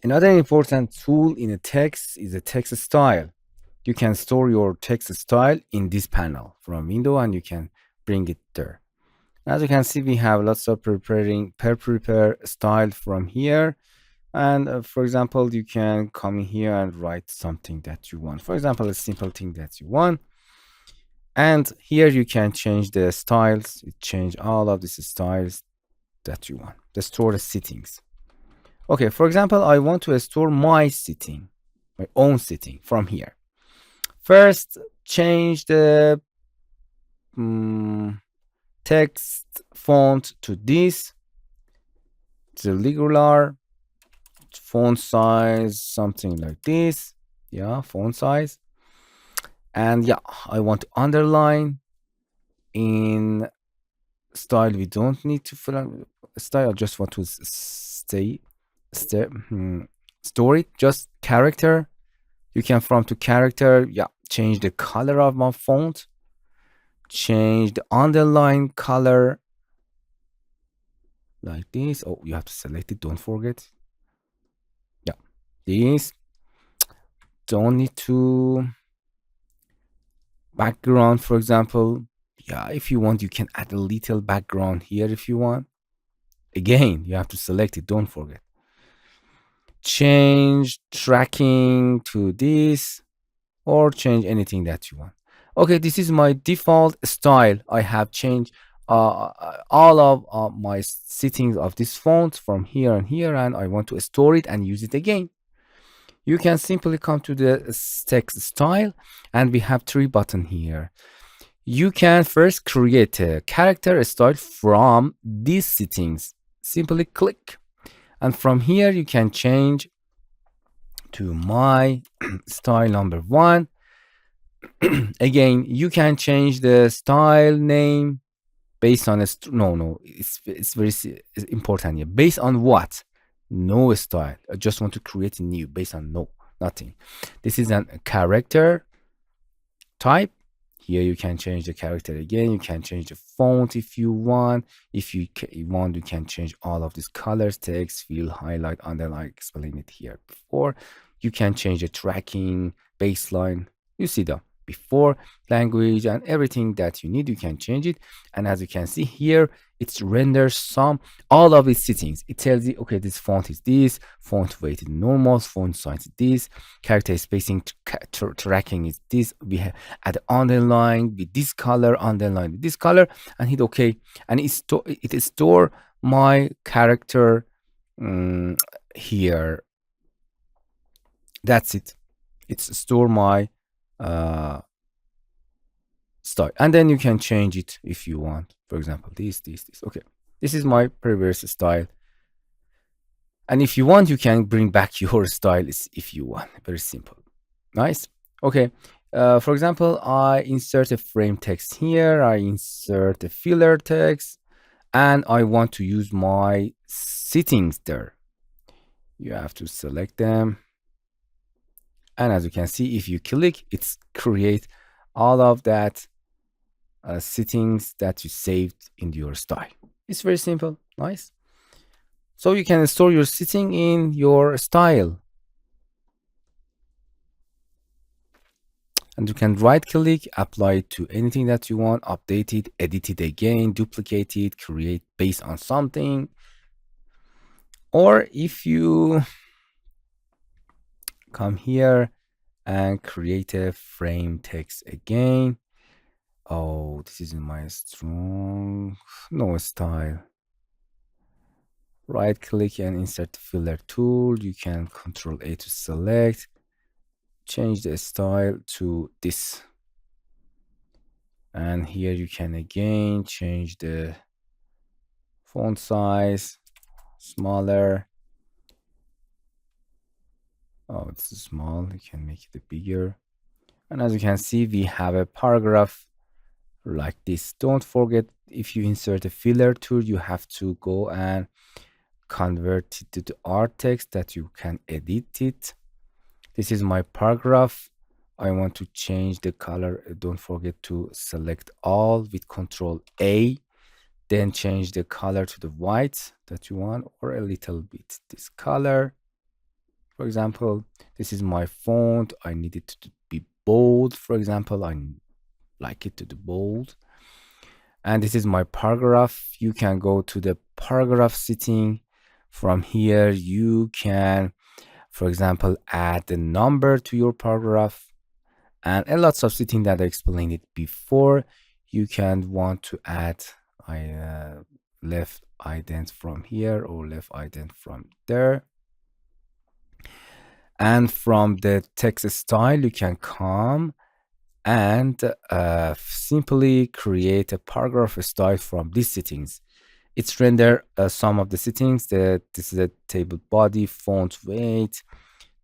Another important tool in a text is a text style. You can store your text style in this panel from window and you can bring it there. As you can see, we have lots of prepare style from here. And for example, you can come in here and write something that you want. For example, a simple thing that you want. And here you can change the styles. You change all of these styles that you want. The store the settings. Okay, for example, I want to store my setting, my own setting from here. First, change the text font to this, the regular font size, something like this. Yeah, font size. And yeah, I want to underline in style. We don't need to fill out style. I just want to store it. Just character. You can from to character. Yeah, change the color of my font. Change the underline color like this. Oh, you have to select it. Don't forget. Yeah, this. Don't need to background, for example. Yeah, if you want, you can add a little background here if you want. Again, you have to select it. Don't forget. Change tracking to this or change anything that you want. Okay, this is my default style. I have changed all of my settings of this font from here and here, and I want to store it and use it again. You can simply come to the text style, and we have 3 buttons here. You can first create a character style from these settings. Simply click, and from here you can change to my style number 1. Again, you can change the style name based on it's very important here. Based on what? No style. I just want to create a new based on nothing. This is a character type. Here you can change the character again. You can change the font if you want. If you want, you can change all of these colors, text, fill, highlight, underline. Explain it here before. You can change the tracking, baseline. You see the before language and everything that you need. You can change it. And as you can see here, it renders all of its settings. It tells you, okay, this font is this, font weight is normal, font size is this, character spacing tracking is this. We have add underline with this color, underline with this color, and hit OK. And it store my character here. That's it. It's store my style, and then you can change it if you want. For example, this. Okay, this is my previous style, and if you want, you can bring back your style if you want. Very simple. Nice. Okay. For example, I insert a frame text here. I insert a filler text, and I want to use my settings there. You have to select them. And as you can see, if you click, it's create all of that settings that you saved in your style. It's very simple. Nice. So you can store your setting in your style. And you can right click, apply it to anything that you want, update it, edit it again, duplicate it, create based on something. Or if you come here and create a frame text again. Oh, this is my strong no style. Right click and insert filler tool. You can Control A to select. Change the style to this. And here you can again change the font size, smaller. Oh, it's small. You can make it bigger. And as you can see, we have a paragraph like this. Don't forget, if you insert a filler tool, you have to go and convert it to the art text that you can edit it. This is my paragraph. I want to change the color. Don't forget to select all with Control A, then change the color to the white that you want, or a little bit this color. For example, this is my font. I need it to be bold. For example, I like it to be bold. And this is my paragraph. You can go to the paragraph setting. From here, you can, for example, add the number to your paragraph, and a lots of settings that I explained it before. You can want to add left ident from here or left ident from there. And from the text style, you can come and simply create a paragraph style from these settings. It's render some of the settings. That this is a table body, font weight,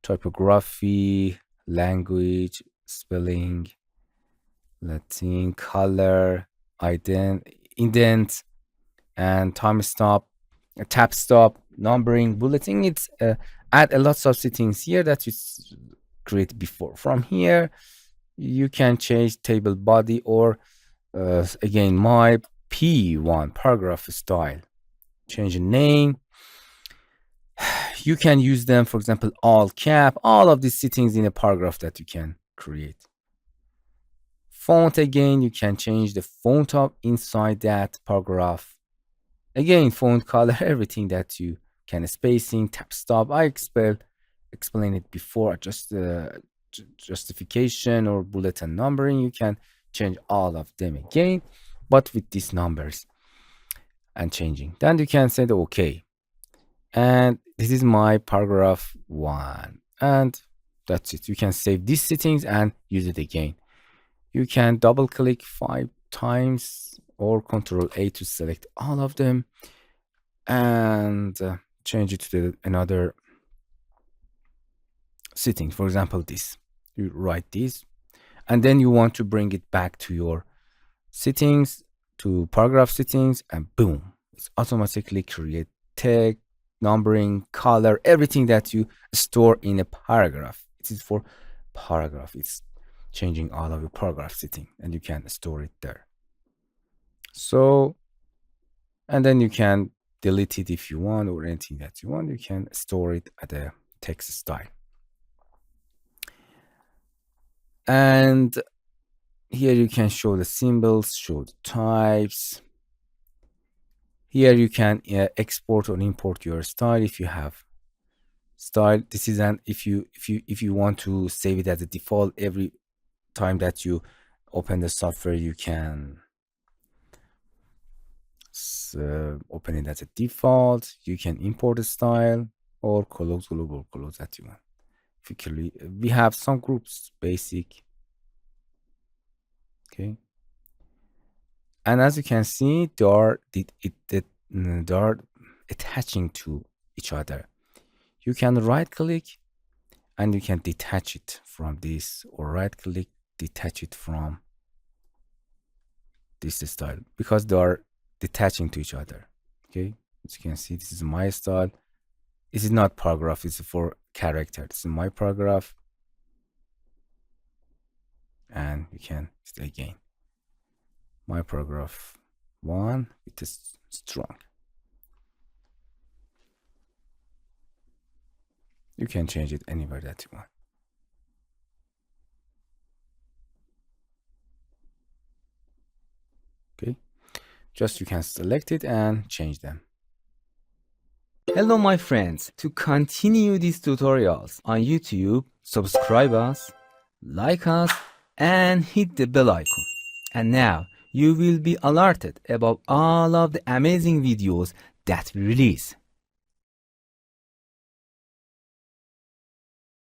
typography, language, spelling, Latin, color, indent, and time stop, tab stop, numbering, bulleting. It's add a lots of settings here that you created before. From here, you can change table body or again my P1 paragraph style. Change the name. You can use them, for example, all cap, all of these settings in a paragraph that you can create. Font, again, you can change the font of inside that paragraph. Again, font color, everything that you can, spacing, tab stop. I explained it before. Just justification or bullet and numbering, you can change all of them again, but with these numbers and changing. Then you can say the OK. And this is my paragraph 1. And that's it. You can save these settings and use it again. You can double click 5 times or Control A to select all of them and change it to another setting. For example, this. You write this and then you want to bring it back to your settings, to paragraph settings, and boom, it's automatically create text, numbering, color, everything that you store in a paragraph. It is for paragraph. It's changing all of your paragraph setting and you can store it there. So, and then you can delete it if you want, or anything that you want. You can store it at a text style. And here you can show the symbols, show the types. Here you can export or import your style if you have style. This is an if you want to save it as a default every time that you open the software, you can open it as a default. You can import a style or close global close that you want. We have some groups, basic. Okay. And as you can see, they are attaching to each other. You can right click and you can detach it from this, or right click, detach it from this style, because they are detaching to each other. Okay, as you can see, this is my style. This is not paragraph, it's for character. This is my paragraph. And you can say again, my paragraph 1, it is strong. You can change it anywhere that you want. Okay, just you can select it and change them. Hello my friends, to continue these tutorials on YouTube, subscribe us, like us, and hit the bell icon. And now you will be alerted about all of the amazing videos that we release.